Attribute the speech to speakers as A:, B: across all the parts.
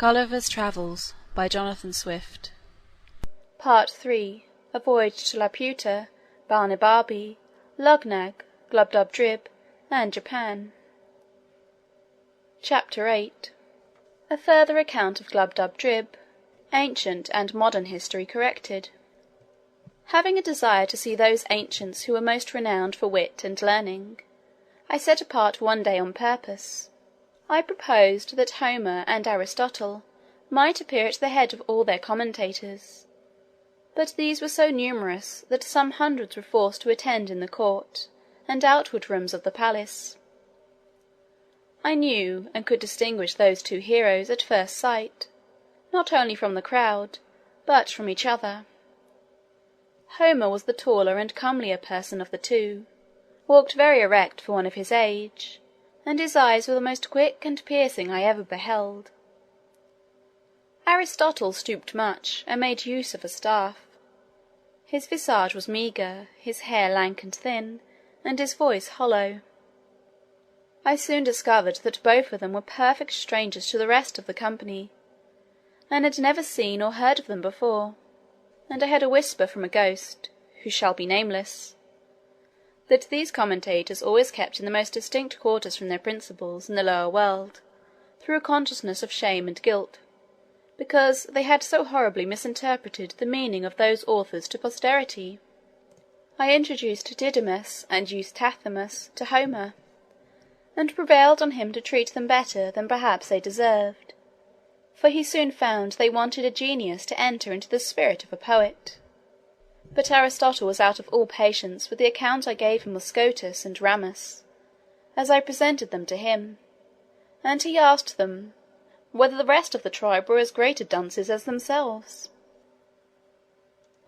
A: Gulliver's Travels by Jonathan Swift.
B: Part 3. A Voyage to Laputa, Balnibarbi, Luggnagg, Glubbdubdrib, and Japan. Chapter 8. A further account of Glubbdubdrib, ancient and modern history corrected. Having a desire to see those ancients who were most renowned for wit and learning, I set apart one day on purpose. I proposed that Homer and Aristotle might appear at the head of all their commentators, but these were so numerous that some hundreds were forced to attend in the court and outward rooms of the palace. I knew and could distinguish those two heroes at first sight, not only from the crowd, but from each other. Homer was the taller and comelier person of the two, walked very erect for one of his age, and his eyes were the most quick and piercing I ever beheld. Aristotle stooped much, and made use of a staff. His visage was meagre, his hair lank and thin, and his voice hollow. I soon discovered that both of them were perfect strangers to the rest of the company, and had never seen or heard of them before, and I had a whisper from a ghost, who shall be nameless, that these commentators always kept in the most distant quarters from their principals in the lower world, through a consciousness of shame and guilt, because they had so horribly misinterpreted the meaning of those authors to posterity. I introduced Didymus and Euthydemus to Homer, and prevailed on him to treat them better than perhaps they deserved, for he soon found they wanted a genius to enter into the spirit of a poet. But Aristotle was out of all patience with the account I gave him of Scotus and Ramus, as I presented them to him, and he asked them, whether the rest of the tribe were as great dunces as themselves.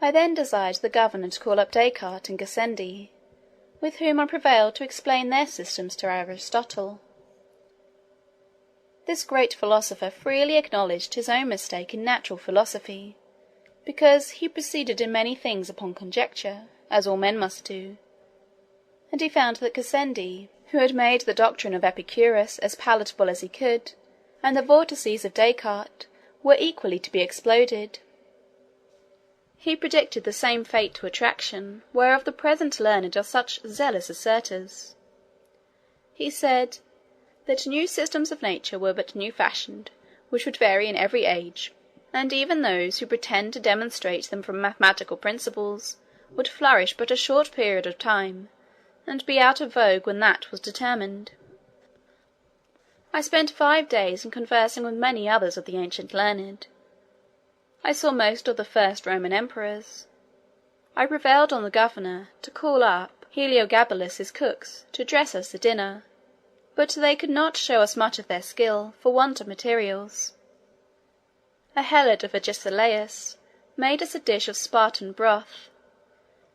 B: I then desired the governor to call up Descartes and Gassendi, with whom I prevailed to explain their systems to Aristotle. This great philosopher freely acknowledged his own mistake in natural philosophy, because he proceeded in many things upon conjecture, as all men must do, and he found that Gassendi, who had made the doctrine of Epicurus as palatable as he could, and the vortices of Descartes, were equally to be exploded. He predicted the same fate to attraction, whereof the present learned are such zealous assertors. He said, that new systems of nature were but new fashioned, which would vary in every age, and even those who pretend to demonstrate them from mathematical principles would flourish but a short period of time, and be out of vogue when that was determined. I spent 5 days in conversing with many others of the ancient learned. I saw most of the first Roman emperors. I prevailed on the governor to call up Heliogabalus's cooks to dress us a dinner, but they could not show us much of their skill, for want of materials. A helot of Agesilaus made us a dish of Spartan broth,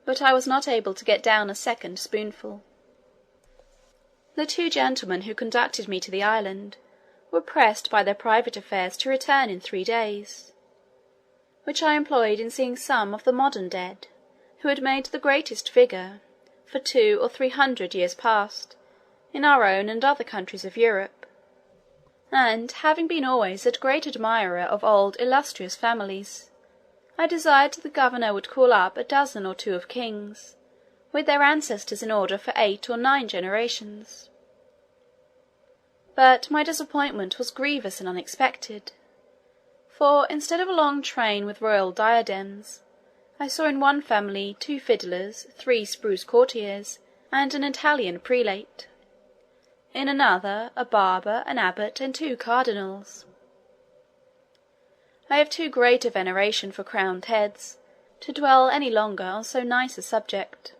B: but I was not able to get down a second spoonful. The 2 gentlemen who conducted me to the island were pressed by their private affairs to return in 3 days, which I employed in seeing some of the modern dead, who had made the greatest figure, for 200 or 300 years past, in our own and other countries of Europe. And having been always a great admirer of old illustrious families, I desired the governor would call up a dozen or 2 of kings, with their ancestors in order for 8 or 9 generations. But my disappointment was grievous and unexpected, for instead of a long train with royal diadems, I saw in one family 2 fiddlers, 3 spruce courtiers, and an Italian prelate; in another, a barber, an abbot, and 2 cardinals. I have too great a veneration for crowned heads to dwell any longer on so nice a subject.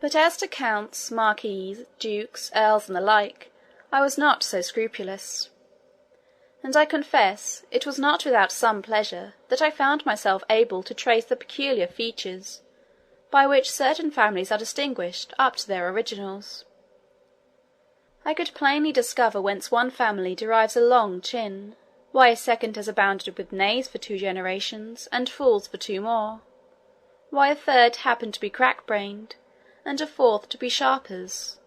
B: But as to counts, marquises, dukes, earls, and the like, I was not so scrupulous; and I confess it was not without some pleasure that I found myself able to trace the peculiar features by which certain families are distinguished up to their originals. I could plainly discover whence one family derives a long chin, why a second has abounded with knaves for 2 generations, and fools for 2 more, why a third happened to be crack-brained, and a fourth to be sharpers.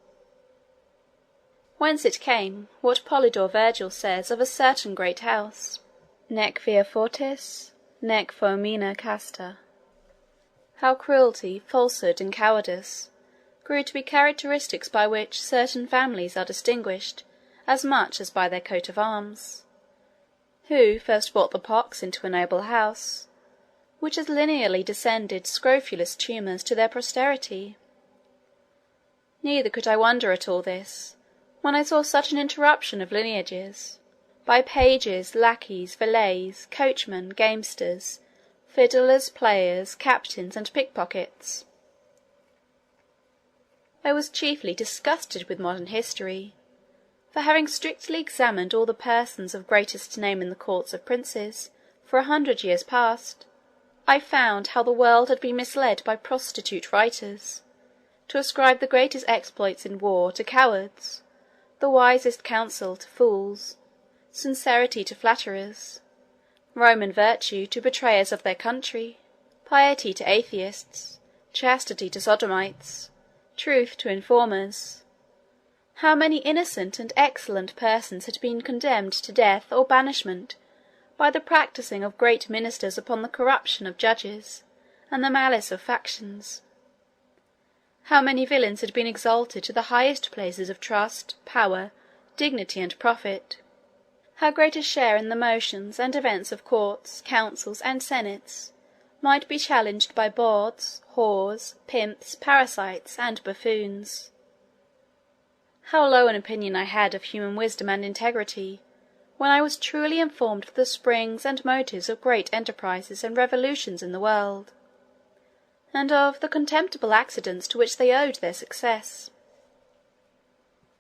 B: whence it came what Polydore Virgil says of a certain great house, nec via fortis, nec foemina casta. How cruelty, falsehood, and cowardice grew to be characteristics by which certain families are distinguished as much as by their coat of arms. Who first brought the pox into a noble house, which has lineally descended scrofulous tumours to their posterity? Neither could I wonder at all this, when I saw such an interruption of lineages, by pages, lackeys, valets, coachmen, gamesters, fiddlers, players, captains, and pickpockets. I was chiefly disgusted with modern history, for having strictly examined all the persons of greatest name in the courts of princes for 100 years past, I found how the world had been misled by prostitute writers, to ascribe the greatest exploits in war to cowards, the wisest counsel to fools, sincerity to flatterers, Roman virtue to betrayers of their country, piety to atheists, chastity to sodomites, truth to informers. How many innocent and excellent persons had been condemned to death or banishment by the practising of great ministers upon the corruption of judges and the malice of factions! How many villains had been exalted to the highest places of trust, power, dignity, and profit! How great a share in the motions and events of courts, councils, and senates might be challenged by bawds, whores, pimps, parasites, and buffoons! How low an opinion I had of human wisdom and integrity, when I was truly informed of the springs and motives of great enterprises and revolutions in the world, and of the contemptible accidents to which they owed their success!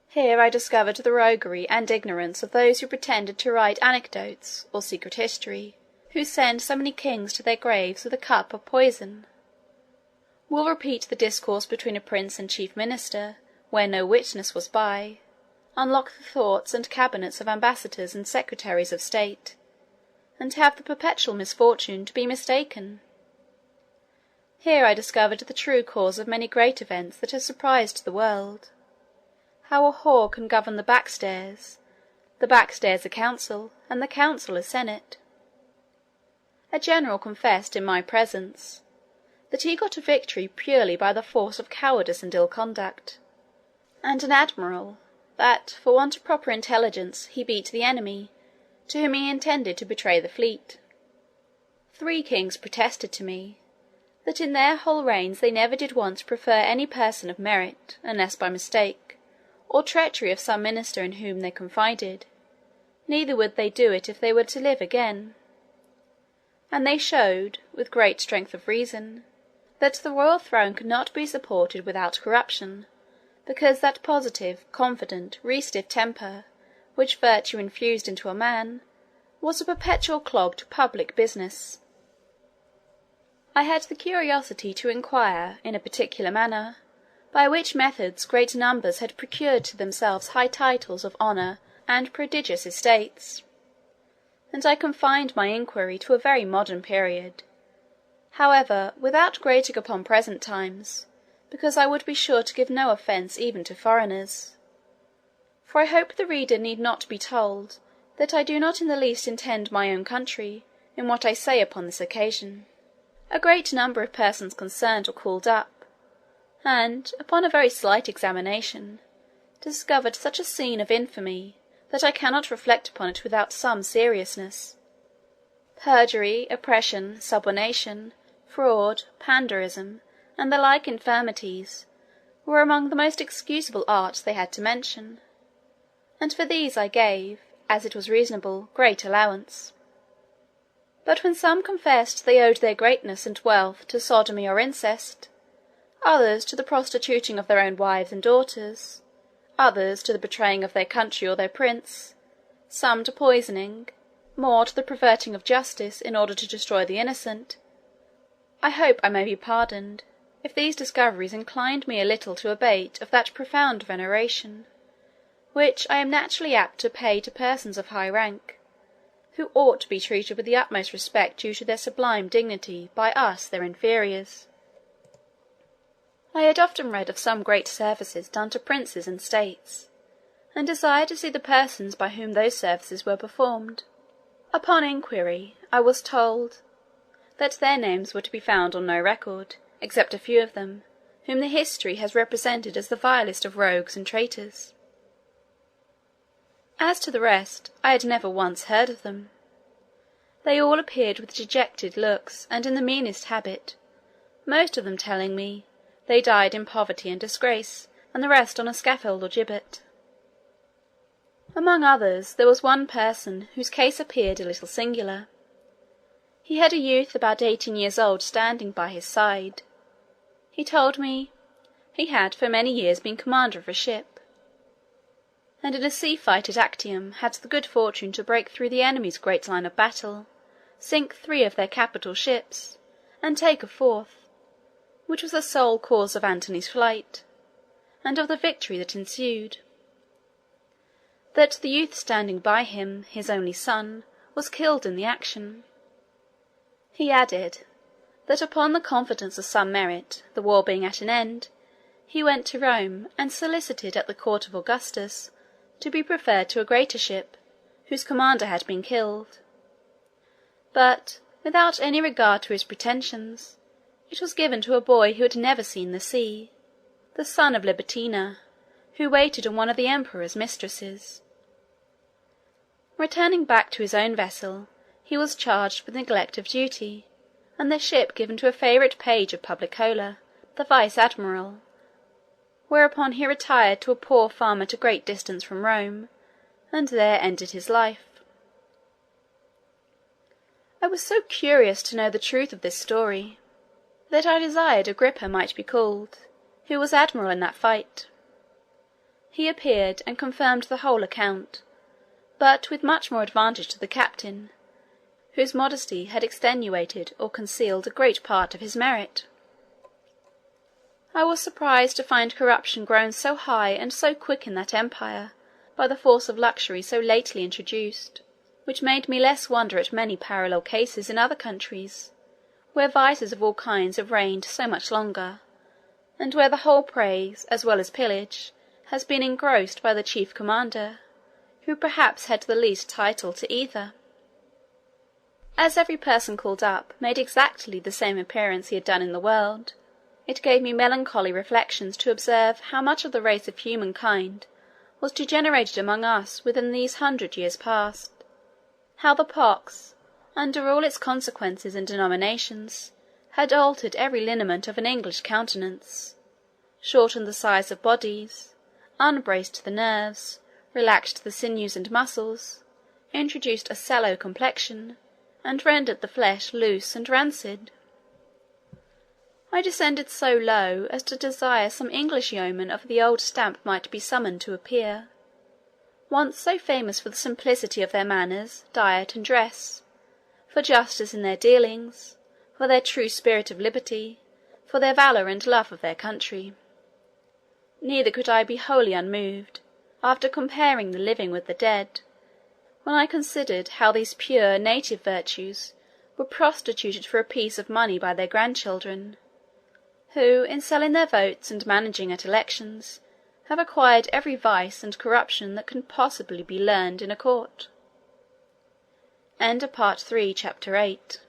B: Here I discovered the roguery and ignorance of those who pretended to write anecdotes or secret history, who send so many kings to their graves with a cup of poison, will repeat the discourse between a prince and chief minister, where no witness was by, unlock the thoughts and cabinets of ambassadors and secretaries of state, and have the perpetual misfortune to be mistaken. Here I discovered the true cause of many great events that have surprised the world. How a whore can govern the backstairs a council, and the council a senate. A general confessed in my presence, that he got a victory purely by the force of cowardice and ill conduct; and an admiral, that for want of proper intelligence he beat the enemy, to whom he intended to betray the fleet. 3 kings protested to me, that in their whole reigns they never did once prefer any person of merit, unless by mistake, or treachery of some minister in whom they confided, neither would they do it if they were to live again. And they showed, with great strength of reason, that the royal throne could not be supported without corruption, because that positive, confident, restiff temper, which virtue infused into a man, was a perpetual clog to public business. I had the curiosity to inquire, in a particular manner, by which methods great numbers had procured to themselves high titles of honour and prodigious estates; and I confined my inquiry to a very modern period, however, without grating upon present times, because I would be sure to give no offence even to foreigners; for I hope the reader need not be told that I do not in the least intend my own country in what I say upon this occasion. A great number of persons concerned were called up, and, upon a very slight examination, discovered such a scene of infamy that I cannot reflect upon it without some seriousness. Perjury, oppression, subornation, fraud, pandarism, and the like infirmities, were among the most excusable arts they had to mention, and for these I gave, as it was reasonable, great allowance. But when some confessed they owed their greatness and wealth to sodomy or incest, others to the prostituting of their own wives and daughters, others to the betraying of their country or their prince, some to poisoning, more to the perverting of justice in order to destroy the innocent, I hope I may be pardoned, if these discoveries inclined me a little to abate of that profound veneration, which I am naturally apt to pay to persons of high rank, who ought to be treated with the utmost respect due to their sublime dignity by us their inferiors. I had often read of some great services done to princes and states, and desired to see the persons by whom those services were performed. Upon inquiry, I was told that their names were to be found on no record, except a few of them, whom the history has represented as the vilest of rogues and traitors. As to the rest, I had never once heard of them. They all appeared with dejected looks, and in the meanest habit, most of them telling me they died in poverty and disgrace, and the rest on a scaffold or gibbet. Among others, there was one person whose case appeared a little singular. He had a youth about 18 years old standing by his side. He told me he had for many years been commander of a ship, and in a sea fight at Actium had the good fortune to break through the enemy's great line of battle, sink 3 of their capital ships, and take a 4th, which was the sole cause of Antony's flight, and of the victory that ensued. That the youth standing by him, his only son, was killed in the action. He added, that upon the confidence of some merit, the war being at an end, he went to Rome, and solicited at the court of Augustus to be preferred to a greater ship, whose commander had been killed. But, without any regard to his pretensions, it was given to a boy who had never seen the sea, the son of Libitina, who waited on one of the emperor's mistresses. Returning back to his own vessel, he was charged with neglect of duty, and the ship given to a favourite page of Publicola, the vice-admiral, whereupon he retired to a poor farm at a great distance from Rome, and there ended his life. I was so curious to know the truth of this story, that I desired Agrippa might be called, who was admiral in that fight. He appeared, and confirmed the whole account, but with much more advantage to the captain, whose modesty had extenuated or concealed a great part of his merit. I was surprised to find corruption grown so high and so quick in that empire by the force of luxury so lately introduced, which made me less wonder at many parallel cases in other countries, where vices of all kinds have reigned so much longer, and where the whole praise, as well as pillage, has been engrossed by the chief commander, who perhaps had the least title to either. As every person called up made exactly the same appearance he had done in the world, it gave me melancholy reflections to observe how much of the race of humankind was degenerated among us within these 100 years past; how the pox, under all its consequences and denominations, had altered every lineament of an English countenance, shortened the size of bodies, unbraced the nerves, relaxed the sinews and muscles, introduced a sallow complexion, and rendered the flesh loose and rancid. I descended so low as to desire some English yeomen of the old stamp might be summoned to appear, once so famous for the simplicity of their manners, diet, and dress, for justice in their dealings, for their true spirit of liberty, for their valour and love of their country. Neither could I be wholly unmoved, after comparing the living with the dead, when I considered how these pure native virtues were prostituted for a piece of money by their grandchildren, who, in selling their votes and managing at elections, have acquired every vice and corruption that can possibly be learned in a court. Part 3, Chapter 8.